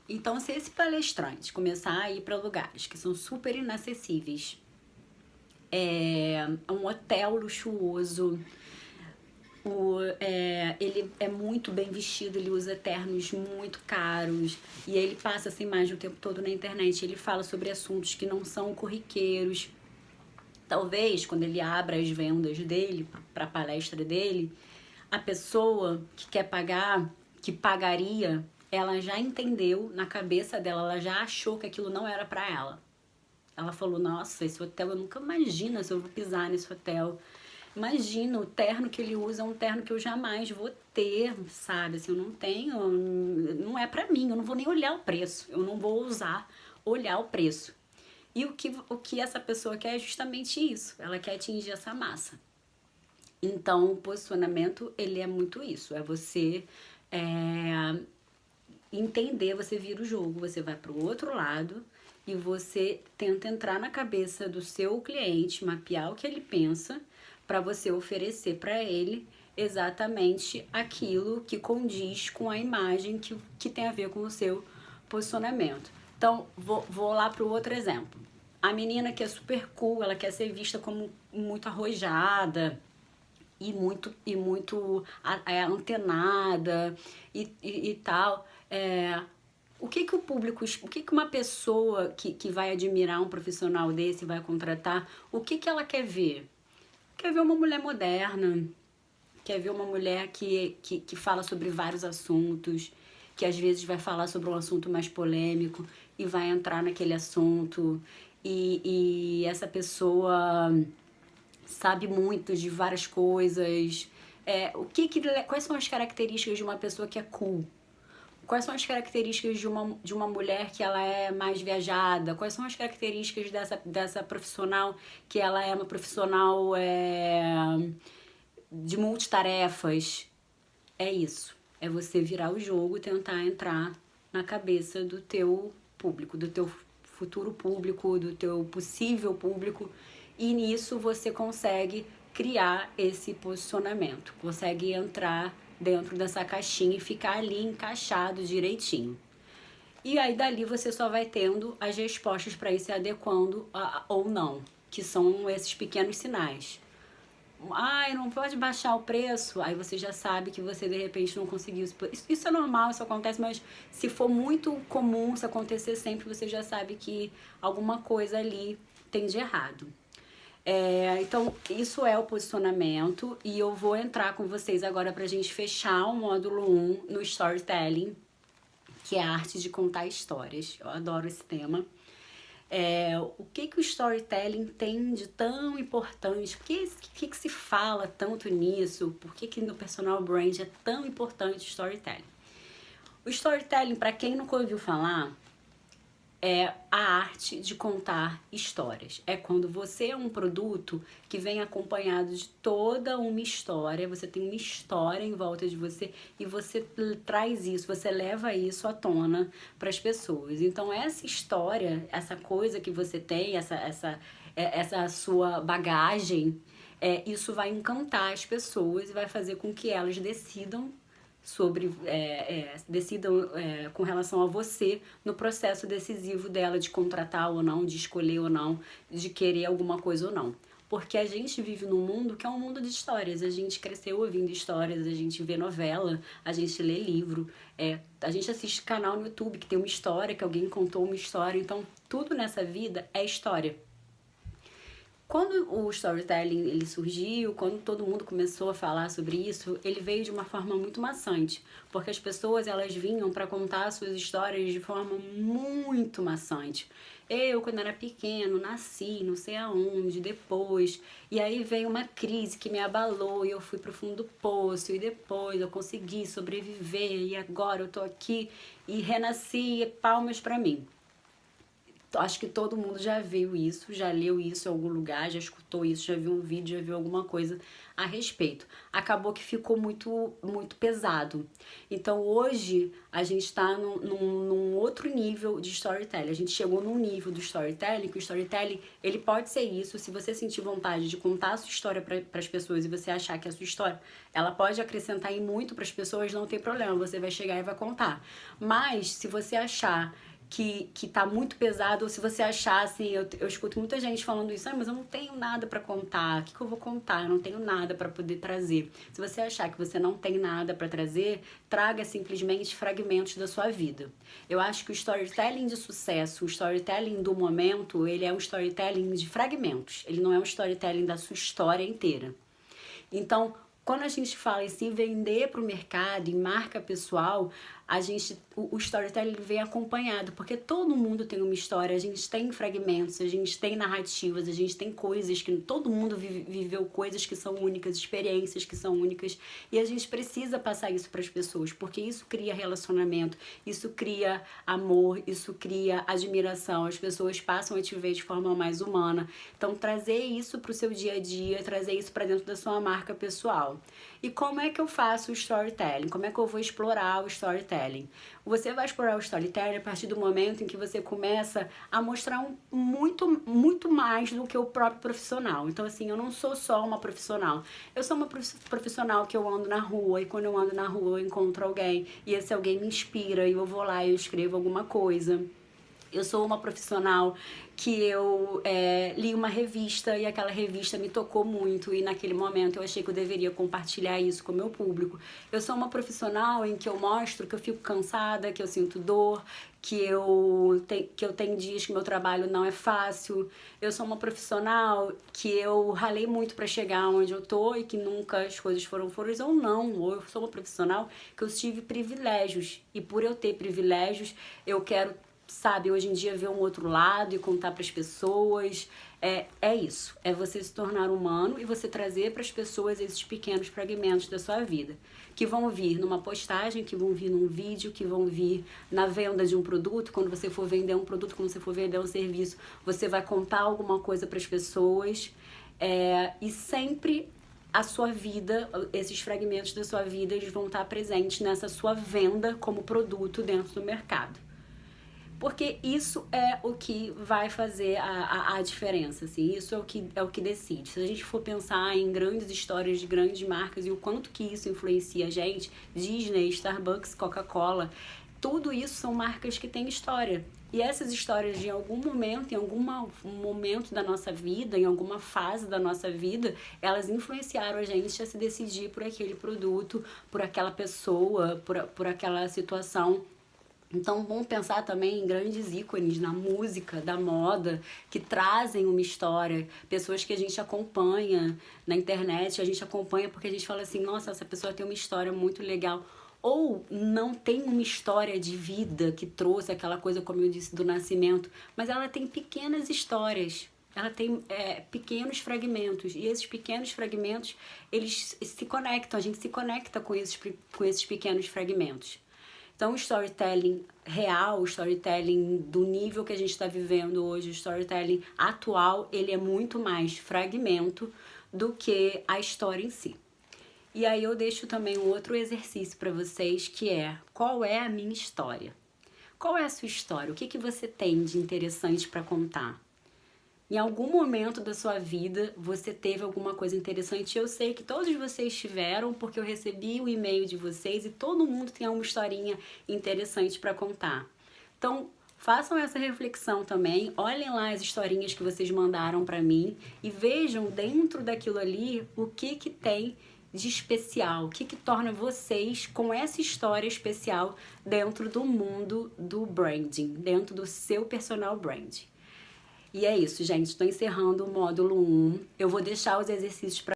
Então, se esse palestrante começar a ir para lugares que são super inacessíveis, um hotel luxuoso, ele é muito bem vestido, ele usa ternos muito caros e ele passa essa imagem o tempo todo na internet. Ele fala sobre assuntos que não são corriqueiros. Talvez quando ele abra as vendas dele para a palestra dele, a pessoa que quer pagar, que pagaria, ela já entendeu na cabeça dela, ela já achou que aquilo não era para ela. Ela falou: nossa, esse hotel, eu nunca imagino se eu vou pisar nesse hotel. Imagina, o terno que ele usa é um terno que eu jamais vou ter, sabe? Assim, eu não tenho, não é pra mim, eu não vou nem olhar o preço, eu não vou ousar olhar o preço. E o que essa pessoa quer é justamente isso, ela quer atingir essa massa. Então, o posicionamento, ele é muito isso, é você entender, você vira o jogo, você vai pro outro lado e você tenta entrar na cabeça do seu cliente, mapear o que ele pensa, para você oferecer para ele exatamente aquilo que condiz com a imagem que tem a ver com o seu posicionamento. Então, vou lá para o outro exemplo. A menina que é super cool, ela quer ser vista como muito arrojada, e muito antenada e tal. O que o público, o que uma pessoa que vai admirar um profissional desse, vai contratar, o que ela quer ver? Quer ver uma mulher moderna, quer ver uma mulher que fala sobre vários assuntos, que às vezes vai falar sobre um assunto mais polêmico e vai entrar naquele assunto, e essa pessoa sabe muito de várias coisas. Quais são as características de uma pessoa que é cool? Quais são as características de uma mulher que ela é mais viajada? Quais são as características dessa profissional que ela é uma profissional de multitarefas? É isso. É você virar o jogo e tentar entrar na cabeça do teu público, do teu futuro público, do teu possível público. E nisso você consegue criar esse posicionamento, consegue entrar dentro dessa caixinha e ficar ali encaixado direitinho. E aí dali você só vai tendo as respostas para ir se adequando ou não, que são esses pequenos sinais. Ai, não pode baixar o preço, aí você já sabe que você de repente não conseguiu. Isso é normal, isso acontece, mas se for muito comum, se acontecer sempre, você já sabe que alguma coisa ali tem de errado. Então, isso é o posicionamento e eu vou entrar com vocês agora pra gente fechar o módulo 1 no Storytelling, que é a arte de contar histórias. Eu adoro esse tema. O que o storytelling tem de tão importante? Por que se fala tanto nisso? Por que no personal brand é tão importante o storytelling? O storytelling, para quem nunca ouviu falar, é a arte de contar histórias. É quando você é um produto que vem acompanhado de toda uma história, você tem uma história em volta de você e você traz isso, você leva isso à tona para as pessoas. Então essa história, essa coisa que você tem, essa sua bagagem, isso vai encantar as pessoas e vai fazer com que elas decidam com relação a você no processo decisivo dela de contratar ou não, de escolher ou não, de querer alguma coisa ou não. Porque a gente vive num mundo que é um mundo de histórias. A gente cresceu ouvindo histórias, a gente vê novela, a gente lê livro, a gente assiste canal no YouTube que tem uma história, que alguém contou uma história. Então, tudo nessa vida é história. Quando o storytelling ele surgiu, quando todo mundo começou a falar sobre isso, ele veio de uma forma muito maçante, porque as pessoas elas vinham para contar suas histórias de forma muito maçante. Eu, quando era pequeno, nasci, não sei aonde, depois, e aí veio uma crise que me abalou e eu fui pro fundo do poço, e depois eu consegui sobreviver, e agora eu tô aqui e renasci, palmas para mim. Acho que todo mundo já viu isso, já leu isso em algum lugar, já escutou isso, já viu um vídeo, já viu alguma coisa a respeito. Acabou que ficou muito pesado. Então hoje a gente está num outro nível de storytelling. A gente chegou num nível do storytelling, que o storytelling ele pode ser isso. Se você sentir vontade de contar a sua história para as pessoas e você achar que a sua história ela pode acrescentar em muito para as pessoas, não tem problema, você vai chegar e vai contar. Mas se você achar que tá muito pesado, ou se você achar assim, eu escuto muita gente falando isso, mas eu não tenho nada para contar, o que eu vou contar? Eu não tenho nada para poder trazer. Se você achar que você não tem nada para trazer, traga simplesmente fragmentos da sua vida. Eu acho que o storytelling de sucesso, o storytelling do momento, ele é um storytelling de fragmentos, ele não é um storytelling da sua história inteira. Então, quando a gente fala em se vender para o mercado, em marca pessoal, o storytelling vem acompanhado, porque todo mundo tem uma história, a gente tem fragmentos, a gente tem narrativas, a gente tem coisas que todo mundo viveu coisas que são únicas, experiências que são únicas, e a gente precisa passar isso para as pessoas, porque isso cria relacionamento, isso cria amor, isso cria admiração, as pessoas passam a te ver de forma mais humana. Então, trazer isso para o seu dia a dia, trazer isso para dentro da sua marca pessoal. E como é que eu faço o storytelling? Como é que eu vou explorar o storytelling? Você vai explorar o storytelling a partir do momento em que você começa a mostrar muito mais do que o próprio profissional. Então, assim, eu não sou só uma profissional. Eu sou uma profissional que eu ando na rua, e quando eu ando na rua eu encontro alguém, e esse alguém me inspira, e eu vou lá e eu escrevo alguma coisa. Eu sou uma profissional que eu li uma revista e aquela revista me tocou muito e naquele momento eu achei que eu deveria compartilhar isso com o meu público. Eu sou uma profissional em que eu mostro que eu fico cansada, que eu sinto dor, que eu tenho dias que meu trabalho não é fácil. Eu sou uma profissional que eu ralei muito para chegar onde eu tô e que nunca as coisas foram flores ou não. Ou eu sou uma profissional que eu tive privilégios e por eu ter privilégios eu quero, sabe, hoje em dia ver um outro lado e contar para as pessoas. É isso, é você se tornar humano e você trazer para as pessoas esses pequenos fragmentos da sua vida, que vão vir numa postagem, que vão vir num vídeo, que vão vir na venda de um produto. Quando você for vender um produto, quando você for vender um serviço, você vai contar alguma coisa para as pessoas, e sempre a sua vida, esses fragmentos da sua vida, eles vão estar presentes nessa sua venda como produto dentro do mercado. Porque isso é o que vai fazer a diferença, assim, isso é o que decide. Se a gente for pensar em grandes histórias de grandes marcas e o quanto que isso influencia a gente, Disney, Starbucks, Coca-Cola, tudo isso são marcas que têm história. E essas histórias, de algum momento, em algum momento da nossa vida, em alguma fase da nossa vida, elas influenciaram a gente a se decidir por aquele produto, por aquela pessoa, por aquela situação. Então, vamos pensar também em grandes ícones na música, da moda, que trazem uma história, pessoas que a gente acompanha na internet, a gente acompanha porque a gente fala assim, nossa, essa pessoa tem uma história muito legal. Ou não tem uma história de vida que trouxe aquela coisa, como eu disse, do nascimento, mas ela tem pequenas histórias. Ela tem pequenos fragmentos, e esses pequenos fragmentos, eles se conectam, a gente se conecta com esses pequenos fragmentos. Então, o storytelling real, o storytelling do nível que a gente está vivendo hoje, o storytelling atual, ele é muito mais fragmento do que a história em si. E aí eu deixo também um outro exercício para vocês, que é: qual é a minha história? Qual é a sua história? O que você tem de interessante para contar? Em algum momento da sua vida, você teve alguma coisa interessante. Eu sei que todos vocês tiveram, porque eu recebi o e-mail de vocês e todo mundo tem uma historinha interessante para contar. Então, façam essa reflexão também. Olhem lá as historinhas que vocês mandaram para mim e vejam dentro daquilo ali o que tem de especial, o que torna vocês com essa história especial dentro do mundo do branding, dentro do seu personal brand. E é isso, gente. Estou encerrando o módulo 1. Eu vou deixar os exercícios para